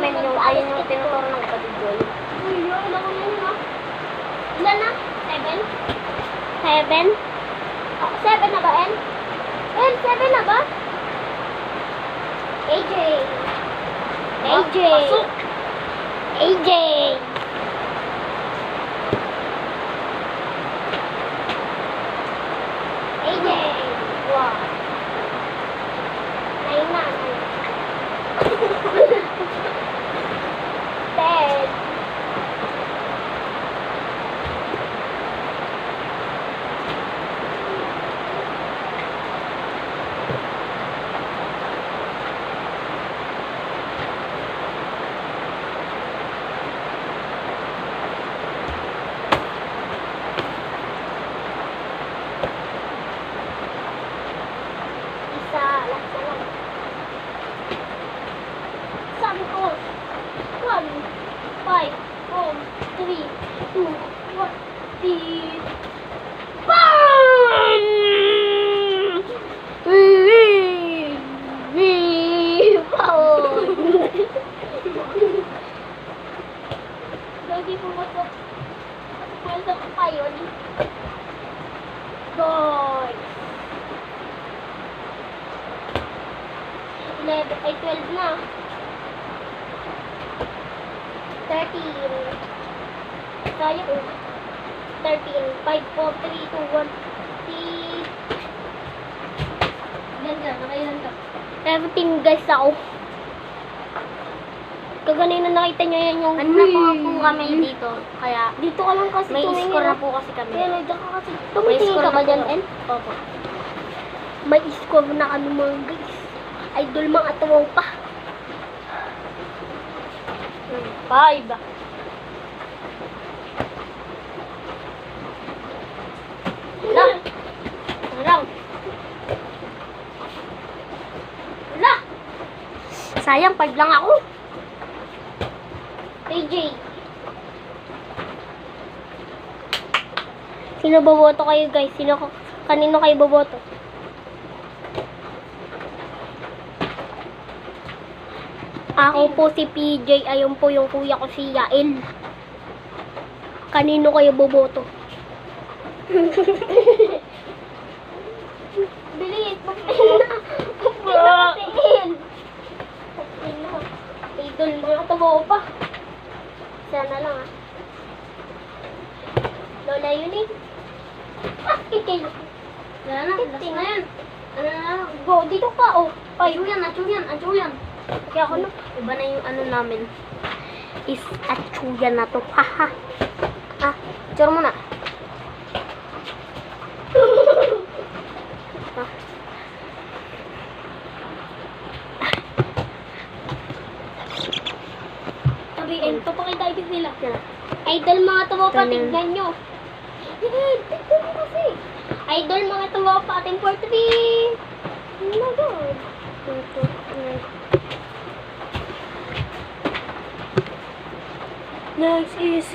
namin yung, ayun yung tinuturo ng kapatid ko. Ilan ako yun, ha? Ilan na? 7? 7? Oh, 7 na ba, En? En, 7 na ba? AJ. AJ. Pasok! AJ. AJ. Wow. 9 na. 10. Isa, last na lang. Sabi ko, 1, 5, 4, 3, 2, 1, beep. BAM! Beep! Lagi pumasok. Pumasok pa yun. Guys. 11, ay 12 na. 13. Sayang. 13. 5, 4, 3, 2, 1. Ilan ka? Nakailan ka? 17 guys ako. Kaganina nakita nyo yan yung... Ano na po kami dito, kaya Dito ka lang kasi may tumingin, score na ah. po kasi kami. Kaya nandiyan ka kasi. May Tumitingin score ka ba na dyan, po. En? Opo. May score na kami mga guys. Idol mga tuwaw pa. 5. Wala. Wala. Wala. Sayang, 5 lang ako. AJ. Sino boboto kayo guys? Kanino kayo boboto? Ako po si PJ. Ayun po yung kuya ko si Yael. Kanino kayo boboto? Bilis! Pagpinatiin! Idol, mga tubo pa. Sana lang ah. Lola yun eh. Basket kayo. Wala na, last na yan. Ano na? Go, dito ka oh. Achoo yan, achoo yan, achoo yan. Kaya ako na. Iba na yung ano namin. Is achoo yan na to. Haha. Ah, picture mo na. Ah. Sabihin, papakita ibig nila. Yan. Idol mga tubo pa, Ganun. tignan nyo. Tignan mo kasi. Idol mga tubo pa, ating 43. Oh my God. Next is,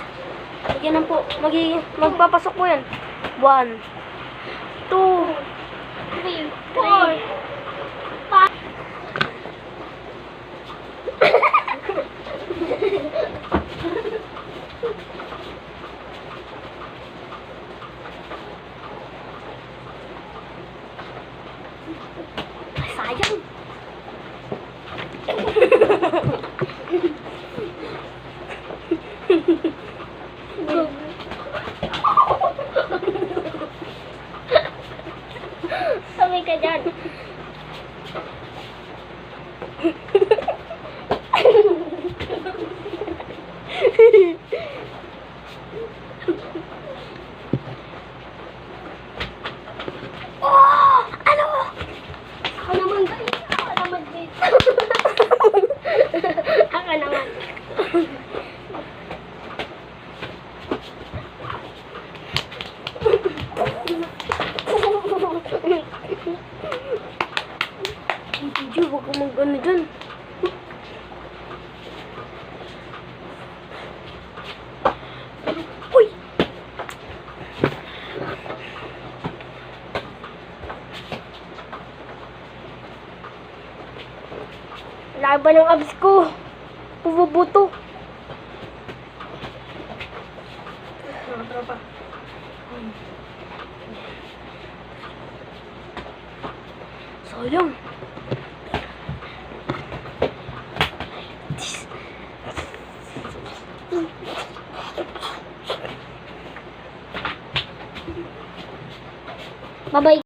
yan na po, magpapasok po yan. 1, 2, 3, 4, 5. sayang. Sabi ka dyan. Oh! Ano? Ako naman guys. Ako naman guys. Ako naman. Hindi, huwag ka mag-ano dyan. Uy! Laban ng abs ko. puro buto. Mga tropa. Sayang. Bye-bye.